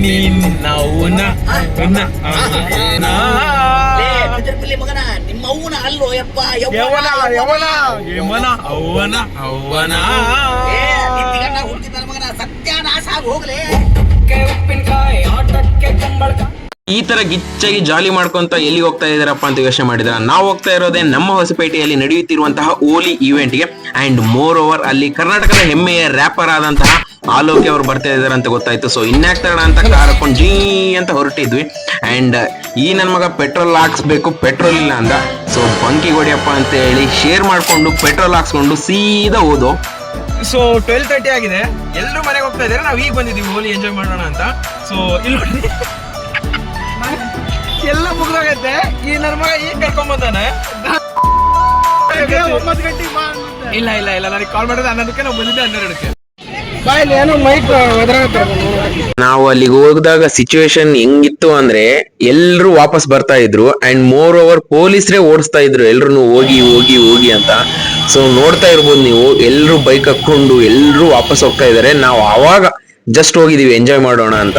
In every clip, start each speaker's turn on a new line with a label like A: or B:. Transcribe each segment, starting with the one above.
A: ನಿನ್ನವ್ವನ
B: ಮಗನ ನಿಮ್ಮ ಅವ್ವನ ಅಲ್ಲೋ ಯಪ್ಪ
A: ಯವನ ಅವ್ವನ
B: ಹುಟ್ಟಿದ ಮಗನ ಸತ್ಯಾನಾಶ ಆಗಿ ಹೋಗ್ಲೇ.
C: ಉಪ್ಪಿನಕಾಯಿ ಆಟಕ್ಕೆ ಕಂಬಳಕ
D: ಈ ತರ ಗಿಚ್ಚಾಗಿ ಜಾಲಿ ಮಾಡ್ಕೊಂತ ಎಲ್ಲಿ ಹೋಗ್ತಾ ಇದಾರಪ್ಪ ಅಂತ ಯೋಚನೆ ಮಾಡಿದ್ರ ನಾವು ಹೋಗ್ತಾ ಇರೋದೇ ನಮ್ಮ ಹೊಸಪೇಟೆಯಲ್ಲಿ ನಡೆಯುತ್ತಿರುವಂತಹ ಹೋಲಿ ಇವೆಂಟ್ ಗೆ. ಅಂಡ್ ಮೋರ್ ಓವರ್ ಅಲ್ಲಿ ಕರ್ನಾಟಕದ ಹೆಮ್ಮೆಯ ರ್ಯಾಪರ್ ಆದಂತಹ ಆಲೋಕೆ ಅವರು ಬರ್ತಾ ಇದಾರೆ ಅಂತ ಗೊತ್ತಾಯ್ತು. ಸೊ ಇನ್ಯಾಕ್ತಾರ ಅಂತ ಕಾರ್ ಹಾಕೊಂಡು ಜೀ ಅಂತ ಹೊರಟಿದ್ವಿ. ಅಂಡ್ ಈ ನನ್ ಮಗ ಪೆಟ್ರೋಲ್ ಹಾಕ್ಸ್ಬೇಕು, ಪೆಟ್ರೋಲ್ ಇಲ್ಲ ಅಂದ. ಸೊ ಬಂಕಿ ಹೊಡಿಯಪ್ಪ ಅಂತ ಹೇಳಿ ಶೇರ್ ಮಾಡ್ಕೊಂಡು ಪೆಟ್ರೋಲ್ ಹಾಕ್ಸ್ಕೊಂಡು ಸೀದಾ ಹೋದೋ.
A: ಸೊ 12:30 ಆಗಿದೆ, ಎಲ್ಲರೂ ಮನೆಗೆ ಹೋಗ್ತಾ ಇದಾರೆ. ನಾವ್ ಈಗ ಬಂದಿದೀವಿ ಹೋಲಿ ಎಂಜಾಯ್ ಮಾಡೋಣ ಅಂತ. ಸೊ ಇಲ್ಲಿ ನೋಡಿ ಎಲ್ಲ ಮುಗ್ದೋಗೈತೆ. ಈ ನನ್ನ ಮಗ ಈಗ ಕರ್ಕೊಂಡ್ ಬಂದಾನೆ. 9 ಗಂಟೆಗೆ ಇಲ್ಲ ಇಲ್ಲ ಇಲ್ಲ ನನಗೆ ಕಾಲ್ ಮಾಡಿದ್ರೆ 11ಕ್ಕೆ, ನಾವು ಬಂದಿದ್ದೆ 12ಕ್ಕೆ.
D: ನಾವು ಅಲ್ಲಿಗೆ ಹೋಗಿದಾಗ ಸಿಚುವೇಶನ್ ಹೆಂಗಿತ್ತು ಅಂದ್ರೆ ಎಲ್ರು ವಾಪಸ್ ಬರ್ತಾ ಇದ್ರು. ಅಂಡ್ ಮೋರ್ ಓವರ್ ಪೊಲೀಸರೇ ಓಡಿಸ್ತಾ ಇದ್ರು ಎಲ್ರು ಹೋಗಿ ಹೋಗಿ ಹೋಗಿ ಅಂತ. ಸೊ ನೋಡ್ತಾ ಇರ್ಬೋದು ನೀವು, ಎಲ್ರು ಬೈಕ್ ಹಾಕೊಂಡು ಎಲ್ರು ವಾಪಸ್ ಹೋಗ್ತಾ ಇದಾರೆ. ನಾವು ಅವಾಗ ಜಸ್ಟ್ ಹೋಗಿದೀವಿ ಎಂಜಾಯ್ ಮಾಡೋಣ ಅಂತ.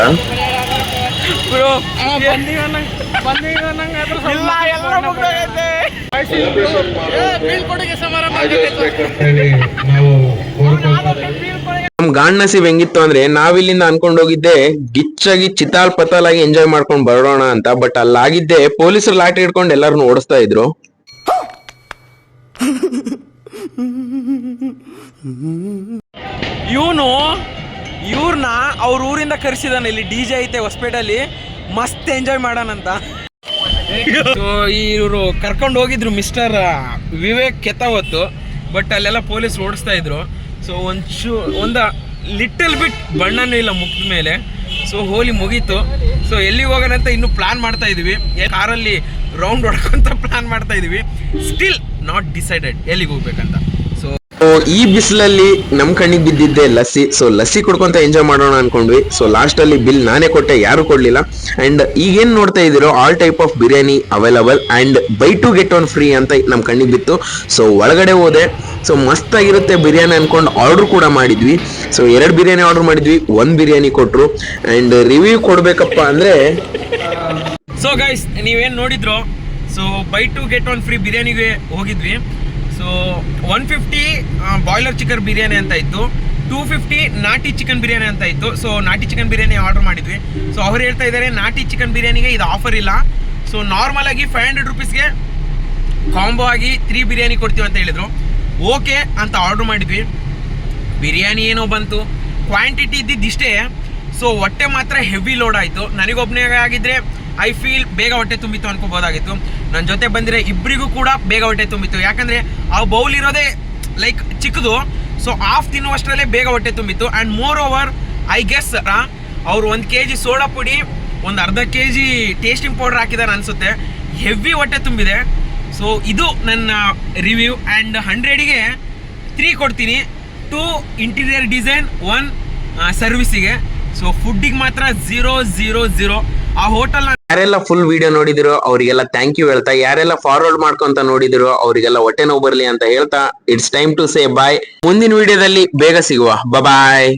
D: ನಮ್ ಗಾಂಡ್ ನಸೀಬ್ ಹೆಂಗಿತ್ತು ಅಂದ್ರೆ ನಾವಿಲ್ಲಿಂದ ಅನ್ಕೊಂಡ್ ಹೋಗಿದ್ದೆ ಗಿಚ್ಚಾಗಿ ಚಿತಾಲ್ ಪತಾಲ್ ಆಗಿ ಎಂಜಾಯ್ ಮಾಡ್ಕೊಂಡ್ ಬರೋಣ ಅಂತ. ಬಟ್ ಅಲ್ಲಾಗಿದ್ದೆ ಪೊಲೀಸರು ಲಾಠಿ ಹಿಡ್ಕೊಂಡು ಎಲ್ಲಾರನ್ನು ಓಡಿಸ್ತಾ ಇದ್ರು.
A: ಇವ್ರನ್ನ ಅವ್ರ ಊರಿಂದ ಕರೆಸಿದಾನೆ. ಇಲ್ಲಿ DJ ಐತೆ ಹೊಸಪೇಟೆಯಲ್ಲಿ, ಮಸ್ತ್ ಎಂಜಾಯ್ ಮಾಡೋಣಂತ. ಸೊ ಇವರು ಕರ್ಕೊಂಡು ಹೋಗಿದ್ರು ಮಿಸ್ಟರ್ ವಿವೇಕ್ ಕೆತ್ತಾವತ್ತು. ಬಟ್ ಅಲ್ಲೆಲ್ಲ ಪೊಲೀಸ್ ಓಡಿಸ್ತಾ ಇದ್ರು. ಸೊ ಒಂದು ಲಿಟಲ್ ಬಿಟ್ ಬಣ್ಣನೂ ಇಲ್ಲ ಮುಖದ ಮೇಲೆ. ಸೊ ಹೋಲಿ ಮುಗೀತು. ಸೊ ಎಲ್ಲಿಗೆ ಹೋಗೋಣ ಅಂತ ಇನ್ನೂ ಪ್ಲಾನ್ ಮಾಡ್ತಾ ಇದೀವಿ. ಕಾರಲ್ಲಿ ರೌಂಡ್ ಹೊಡ್ಕೊಂತ ಪ್ಲಾನ್ ಮಾಡ್ತಾ ಇದೀವಿ. ಸ್ಟಿಲ್ ನಾಟ್ ಡಿಸೈಡೆಡ್ ಎಲ್ಲಿಗೆ ಹೋಗ್ಬೇಕಂತ.
D: ಈ ಬಿಸಿಲಲ್ಲಿ ನಮ್ ಕಣ್ಣಿಗೆ ಬಿದ್ದಿದ್ದೆ ಲಸ್ಸಿ. ಸೊ ಲಸ್ಸಿ ಕುಡ್ಕೊಂತ ಎಂಜಾಯ್ ಮಾಡೋಣ ಅನ್ಕೊಂಡ್ವಿ. ಸೊ ಲಾಸ್ಟ್ ಅಲ್ಲಿ ಬಿಲ್ ನಾನೇ ಕೊಟ್ಟೆ, ಯಾರು ಕೊಡ್ಲಿಲ್ಲ. ಅಂಡ್ ಈಗೇನ್ ನೋಡ್ತಾ ಇದೀರೋ all type of biryani available and buy two get one free ಅಂತ ನಮ್ ಕಣ್ಣಿಗೆ ಬಿತ್ತು. ಸೊ ಒಳಗಡೆ ಹೋದೆ. ಸೊ ಮಸ್ತ್ ಆಗಿರುತ್ತೆ ಬಿರಿಯಾನಿ ಅನ್ಕೊಂಡು ಆರ್ಡರ್ ಕೂಡ ಮಾಡಿದ್ವಿ. ಸೊ 2 ಬಿರಿಯಾನಿ ಆರ್ಡರ್ ಮಾಡಿದ್ವಿ, 1 ಬಿರಿಯಾನಿ ಕೊಟ್ರು. ಅಂಡ್ ರಿವ್ಯೂ ಕೊಡ್ಬೇಕಪ್ಪ ಅಂದ್ರೆ
A: ಸೊ ಗೈಸ್ ನೀವೇನ್ ನೋಡಿದ್ರು, so buy two get one free ಬಿರಿಯಾನಿಗೆ ಹೋಗಿದ್ವಿ. ಸೊ 150 ಬಾಯ್ಲರ್ ಚಿಕನ್ ಬಿರಿಯಾನಿ ಅಂತ ಇತ್ತು, 250 ನಾಟಿ ಚಿಕನ್ ಬಿರಿಯಾನಿ ಅಂತ ಇತ್ತು. ಸೊ ನಾಟಿ ಚಿಕನ್ ಬಿರಿಯಾನಿ ಆರ್ಡರ್ ಮಾಡಿದ್ವಿ. ಸೊ ಅವ್ರು ಹೇಳ್ತಾ ಇದ್ದಾರೆ ನಾಟಿ ಚಿಕನ್ ಬಿರಿಯಾನಿಗೆ ಇದು ಆಫರ್ ಇಲ್ಲ. ಸೊ ನಾರ್ಮಲ್ ಆಗಿ 500 ರುಪೀಸ್ಗೆ ಕಾಂಬೋ ಆಗಿ 3 ಬಿರಿಯಾನಿ ಕೊಡ್ತೀವಿ ಅಂತ ಹೇಳಿದ್ರು. ಓಕೆ ಅಂತ ಆರ್ಡರ್ ಮಾಡಿದ್ವಿ. ಬಿರಿಯಾನಿ ಏನೋ ಬಂತು, ಕ್ವಾಂಟಿಟಿ ಇದ್ದಿದ್ದಿಷ್ಟೇ. ಸೊ ಹೊಟ್ಟೆ ಮಾತ್ರ ಹೆವಿ ಲೋಡ್ ಆಯಿತು. ನನಗೊಬ್ಬನೇ ಆಗಿದ್ರೆ ಐ ಫೀಲ್ ಬೇಗ ಹೊಟ್ಟೆ ತುಂಬಿತ್ತು ಅನ್ಕೋಬೋದಾಗಿತ್ತು. ನನ್ನ ಜೊತೆ ಬಂದಿರೋ ಇಬ್ಬರಿಗೂ ಕೂಡ ಬೇಗ ಹೊಟ್ಟೆ ತುಂಬಿತ್ತು. ಯಾಕಂದರೆ ಆ ಬೌಲ್ ಇರೋದೇ ಲೈಕ್ ಚಿಕ್ಕದು. ಸೊ ಹಾಫ್ ತಿನ್ನುವಷ್ಟರಲ್ಲೇ ಬೇಗ ಹೊಟ್ಟೆ ತುಂಬಿತ್ತು. And more over I guess ಅವರು 1 kg ಸೋಡಾ ಪುಡಿ, ಒಂದು ಅರ್ಧ kg ಟೇಸ್ಟಿಂಗ್ ಪೌಡರ್ ಹಾಕಿದಾರೆ ಅನಿಸುತ್ತೆ. ಹೆವಿ ಹೊಟ್ಟೆ ತುಂಬಿದೆ. ಸೊ ಇದು ನನ್ನ ರಿವ್ಯೂ. ಆ್ಯಂಡ್ 100ಗೆ 3 ಕೊಡ್ತೀನಿ, 2 ಇಂಟೀರಿಯರ್ ಡಿಸೈನ್, 1 ಸರ್ವಿಸಿಗೆ. ಸೊ ಫುಡ್ಡಿಗೆ ಮಾತ್ರ 000. ಆ ಹೋಟೆಲ್
D: ಯಾರೆಲ್ಲ ಫುಲ್ ವಿಡಿಯೋ ನೋಡಿದಿರೋ ಅವರಿಗೆಲ್ಲ ಥ್ಯಾಂಕ್ ಯು ಹೇಳ್ತಾ, ಯಾರೆಲ್ಲ ಫಾರ್ವರ್ಡ್ ಮಾಡ್ಕೊಂತ ನೋಡಿದಿರೋ ಅವರಿಗೆಲ್ಲ ಹೊಟ್ಟೆ ನೋವು ಬರ್ಲಿ ಅಂತ ಹೇಳ್ತಾ, ಇಟ್ಸ್ ಟೈಮ್ ಟು ಸೇ ಬಾಯ್. ಮುಂದಿನ ವಿಡಿಯೋದಲ್ಲಿ ಬೇಗ ಸಿಗುವ. ಬಾಯ್.